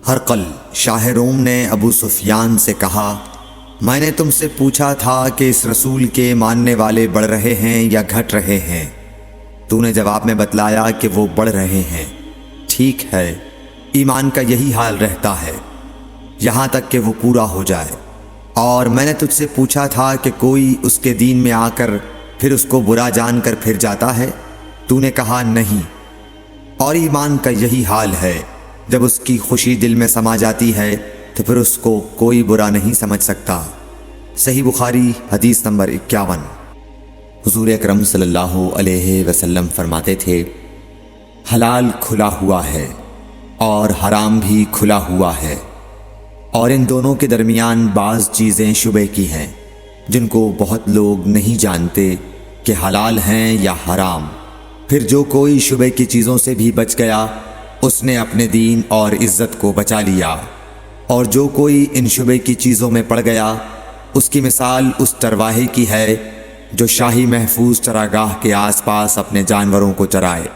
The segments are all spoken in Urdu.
ہرقل شاہ روم نے ابو سفیان سے کہا، میں نے تم سے پوچھا تھا کہ اس رسول کے ماننے والے بڑھ رہے ہیں یا گھٹ رہے ہیں؟ تو نے جواب میں بتلایا کہ وہ بڑھ رہے ہیں۔ ٹھیک ہے، ایمان کا یہی حال رہتا ہے یہاں تک کہ وہ پورا ہو جائے۔ اور میں نے تجھ سے پوچھا تھا کہ کوئی اس کے دین میں آ کر پھر اس کو برا جان کر پھر جاتا ہے؟ تو نے کہا نہیں۔ اور ایمان کا یہی حال ہے، جب اس کی خوشی دل میں سما جاتی ہے تو پھر اس کو کوئی برا نہیں سمجھ سکتا۔ صحیح بخاری حدیث نمبر 51۔ حضور اکرم صلی اللہ علیہ وسلم فرماتے تھے، حلال کھلا ہوا ہے اور حرام بھی کھلا ہوا ہے، اور ان دونوں کے درمیان بعض چیزیں شبے کی ہیں جن کو بہت لوگ نہیں جانتے کہ حلال ہیں یا حرام۔ پھر جو کوئی شبے کی چیزوں سے بھی بچ گیا اس نے اپنے دین اور عزت کو بچا لیا، اور جو کوئی ان شبے کی چیزوں میں پڑ گیا اس کی مثال اس چرواہے کی ہے جو شاہی محفوظ چراگاہ کے آس پاس اپنے جانوروں کو چرائے۔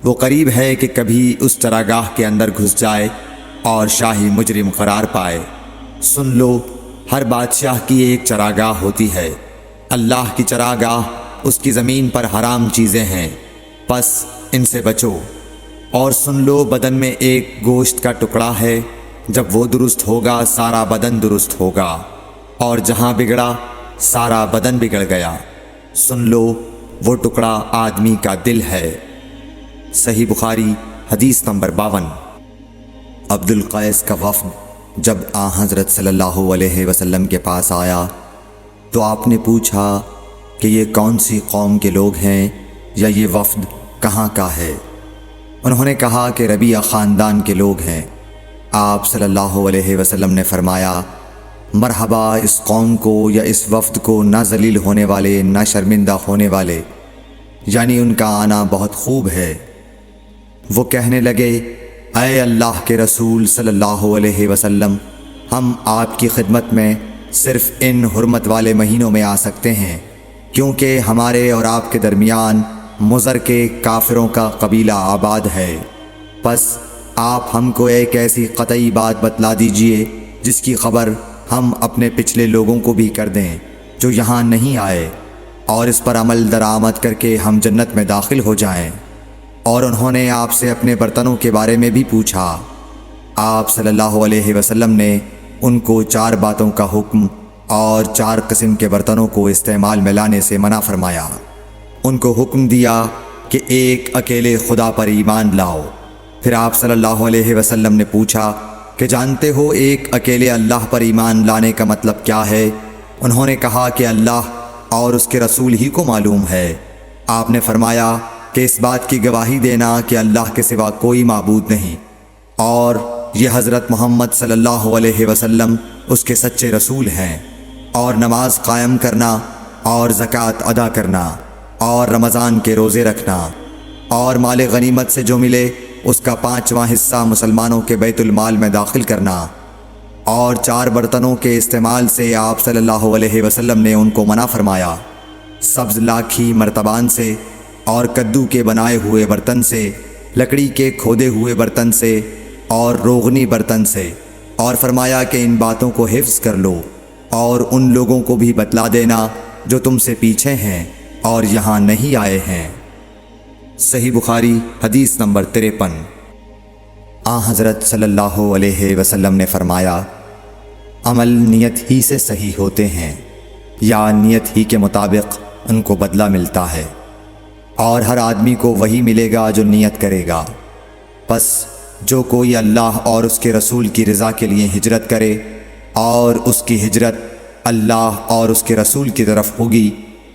وہ قریب ہے کہ کبھی اس چراگاہ کے اندر گھس جائے اور شاہی مجرم قرار پائے۔ سن لو، ہر بادشاہ کی ایک چراگاہ ہوتی ہے، اللہ کی چراگاہ اس کی زمین پر حرام چیزیں ہیں، پس ان سے بچو۔ اور سن لو، بدن میں ایک گوشت کا ٹکڑا ہے، جب وہ درست ہوگا سارا بدن درست ہوگا، اور جہاں بگڑا سارا بدن بگڑ گیا۔ سن لو، وہ ٹکڑا آدمی کا دل ہے۔ صحیح بخاری حدیث نمبر 52۔ عبد القیس کا وفد جب حضرت صلی اللہ علیہ وسلم کے پاس آیا تو آپ نے پوچھا کہ یہ کون سی قوم کے لوگ ہیں یا یہ وفد کہاں کا ہے؟ انہوں نے کہا کہ ربیعہ خاندان کے لوگ ہیں۔ آپ صلی اللہ علیہ وسلم نے فرمایا، مرحبا اس قوم کو یا اس وفد کو، نہ ذلیل ہونے والے نہ شرمندہ ہونے والے، یعنی ان کا آنا بہت خوب ہے۔ وہ کہنے لگے، اے اللہ کے رسول صلی اللہ علیہ وسلم، ہم آپ کی خدمت میں صرف ان حرمت والے مہینوں میں آ سکتے ہیں، کیونکہ ہمارے اور آپ کے درمیان مضر کے کافروں کا قبیلہ آباد ہے۔ پس آپ ہم کو ایک ایسی قطعی بات بتلا دیجئے جس کی خبر ہم اپنے پچھلے لوگوں کو بھی کر دیں جو یہاں نہیں آئے، اور اس پر عمل درآمد کر کے ہم جنت میں داخل ہو جائیں۔ اور انہوں نے آپ سے اپنے برتنوں کے بارے میں بھی پوچھا۔ آپ صلی اللہ علیہ وسلم نے ان کو 4 باتوں کا حکم اور 4 قسم کے برتنوں کو استعمال میں لانے سے منع فرمایا۔ ان کو حکم دیا کہ ایک اکیلے خدا پر ایمان لاؤ۔ پھر آپ صلی اللہ علیہ وسلم نے پوچھا کہ جانتے ہو ایک اکیلے اللہ پر ایمان لانے کا مطلب کیا ہے؟ انہوں نے کہا کہ اللہ اور اس کے رسول ہی کو معلوم ہے۔ آپ نے فرمایا کہ اس بات کی گواہی دینا کہ اللہ کے سوا کوئی معبود نہیں، اور یہ حضرت محمد صلی اللہ علیہ وسلم اس کے سچے رسول ہیں، اور نماز قائم کرنا اور زکوٰۃ ادا کرنا اور رمضان کے روزے رکھنا، اور مال غنیمت سے جو ملے اس کا 5واں حصہ مسلمانوں کے بیت المال میں داخل کرنا، اور 4 برتنوں کے استعمال سے آپ صلی اللہ علیہ وسلم نے ان کو منع فرمایا، سبز لاکھی مرتبان سے اور کدو کے بنائے ہوئے برتن سے، لکڑی کے کھودے ہوئے برتن سے اور روغنی برتن سے، اور فرمایا کہ ان باتوں کو حفظ کر لو اور ان لوگوں کو بھی بتلا دینا جو تم سے پیچھے ہیں اور یہاں نہیں آئے ہیں۔ صحیح بخاری حدیث نمبر 53۔ حضرت صلی اللہ علیہ وسلم نے فرمایا، عمل نیت ہی سے صحیح ہوتے ہیں یا نیت ہی کے مطابق ان کو بدلہ ملتا ہے، اور ہر آدمی کو وہی ملے گا جو نیت کرے گا۔ پس جو کوئی اللہ اور اس کے رسول کی رضا کے لیے ہجرت کرے اور اس کی ہجرت اللہ اور اس کے رسول کی طرف ہوگی،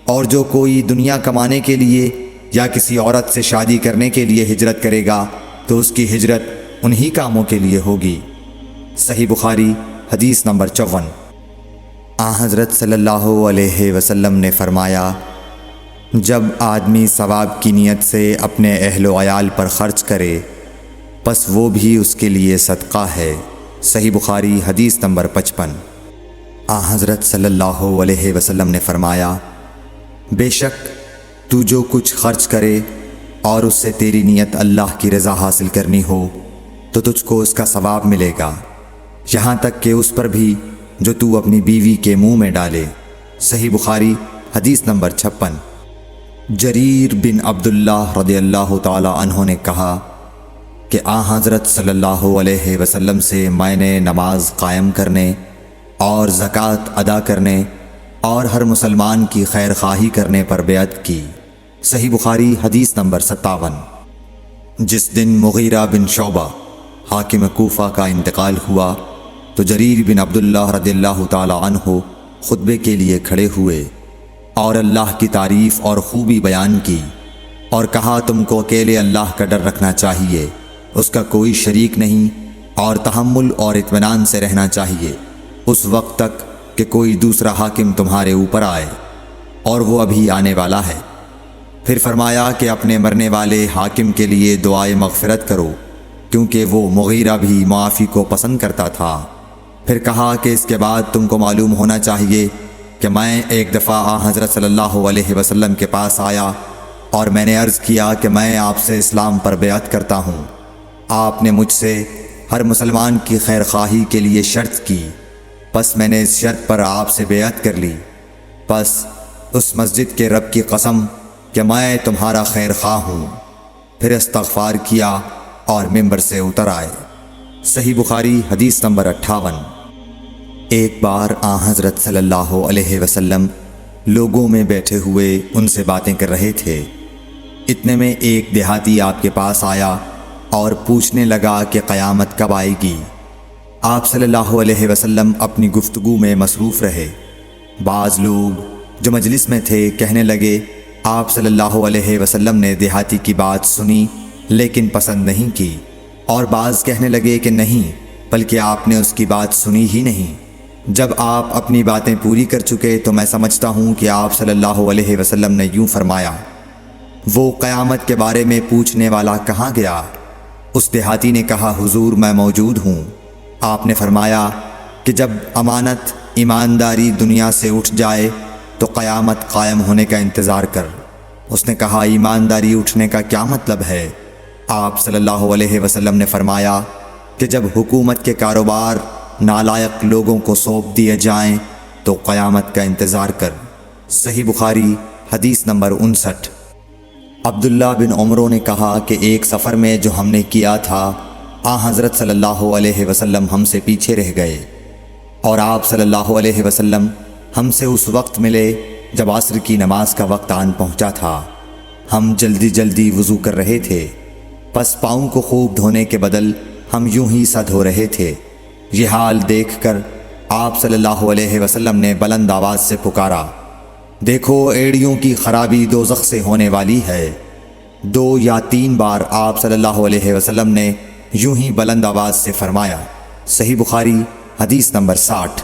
اور جو کوئی دنیا کمانے کے لیے یا کسی عورت سے شادی کرنے کے لیے ہجرت کرے گا تو اس کی ہجرت انہی کاموں کے لیے ہوگی۔ صحیح بخاری حدیث نمبر 54۔ حضرت صلی اللہ علیہ وسلم نے فرمایا، جب آدمی ثواب کی نیت سے اپنے اہل و عیال پر خرچ کرے پس وہ بھی اس کے لیے صدقہ ہے۔ صحیح بخاری حدیث نمبر 55۔ حضرت صلی اللہ علیہ وسلم نے فرمایا، بے شک تو جو کچھ خرچ کرے اور اس سے تیری نیت اللہ کی رضا حاصل کرنی ہو تو تجھ کو اس کا ثواب ملے گا، یہاں تک کہ اس پر بھی جو تو اپنی بیوی کے منہ میں ڈالے۔ صحیح بخاری حدیث نمبر 56۔ جریر بن عبداللہ رضی اللہ تعالی عنہ نے کہا کہ حضرت صلی اللہ علیہ وسلم سے میں نے نماز قائم کرنے اور زکوٰۃ ادا کرنے اور ہر مسلمان کی خیر خواہی کرنے پر بیعت کی۔ صحیح بخاری حدیث نمبر 57۔ جس دن مغیرہ بن شعبہ حاکم کوفہ کا انتقال ہوا تو جریر بن عبداللہ رضی اللہ تعالی عنہ خطبے کے لیے کھڑے ہوئے اور اللہ کی تعریف اور خوبی بیان کی اور کہا تم کو اکیلے اللہ کا ڈر رکھنا چاہیے، اس کا کوئی شریک نہیں، اور تحمل اور اطمینان سے رہنا چاہیے اس وقت تک کہ کوئی دوسرا حاکم تمہارے اوپر آئے، اور وہ ابھی آنے والا ہے۔ پھر فرمایا کہ اپنے مرنے والے حاکم کے لیے دعائے مغفرت کرو، کیونکہ وہ مغیرہ بھی معافی کو پسند کرتا تھا۔ پھر کہا کہ اس کے بعد تم کو معلوم ہونا چاہیے کہ میں ایک دفعہ حضرت صلی اللہ علیہ وسلم کے پاس آیا اور میں نے عرض کیا کہ میں آپ سے اسلام پر بیعت کرتا ہوں۔ آپ نے مجھ سے ہر مسلمان کی خیر خواہی کے لیے شرط کی، پس میں نے اس شرط پر آپ سے بیعت کر لی۔ پس اس مسجد کے رب کی قسم کہ میں تمہارا خیر خواہ ہوں۔ پھر استغفار کیا اور ممبر سے اتر آئے۔ صحیح بخاری حدیث نمبر 58۔ ایک بار حضرت صلی اللہ علیہ وسلم لوگوں میں بیٹھے ہوئے ان سے باتیں کر رہے تھے، اتنے میں ایک دیہاتی آپ کے پاس آیا اور پوچھنے لگا کہ قیامت کب آئے گی۔ آپ صلی اللہ علیہ وسلم اپنی گفتگو میں مصروف رہے۔ بعض لوگ جو مجلس میں تھے کہنے لگے آپ صلی اللہ علیہ وسلم نے دیہاتی کی بات سنی لیکن پسند نہیں کی، اور بعض کہنے لگے کہ نہیں بلکہ آپ نے اس کی بات سنی ہی نہیں۔ جب آپ اپنی باتیں پوری کر چکے تو میں سمجھتا ہوں کہ آپ صلی اللہ علیہ وسلم نے یوں فرمایا، وہ قیامت کے بارے میں پوچھنے والا کہاں گیا؟ اس دیہاتی نے کہا حضور میں موجود ہوں۔ آپ نے فرمایا کہ جب امانت ایمانداری دنیا سے اٹھ جائے تو قیامت قائم ہونے کا انتظار کر۔ اس نے کہا ایمانداری اٹھنے کا کیا مطلب ہے؟ آپ صلی اللہ علیہ وسلم نے فرمایا کہ جب حکومت کے کاروبار نالائق لوگوں کو سونپ دیے جائیں تو قیامت کا انتظار کر۔ صحیح بخاری حدیث نمبر 59۔ عبداللہ بن عمرو نے کہا کہ ایک سفر میں جو ہم نے کیا تھا حضرت صلی اللہ علیہ وسلم ہم سے پیچھے رہ گئے، اور آپ صلی اللہ علیہ وسلم ہم سے اس وقت ملے جب عصر کی نماز کا وقت آن پہنچا تھا۔ ہم جلدی جلدی وضو کر رہے تھے، پس پاؤں کو خوب دھونے کے بدل ہم یوں ہی سا دھو رہے تھے۔ یہ حال دیکھ کر آپ صلی اللہ علیہ وسلم نے بلند آواز سے پکارا، دیکھو ایڑیوں کی خرابی دوزخ سے ہونے والی ہے۔ 2 یا 3 بار آپ صلی اللہ علیہ وسلم نے یوں ہی بلند آواز سے فرمایا۔ صحیح بخاری حدیث نمبر 60۔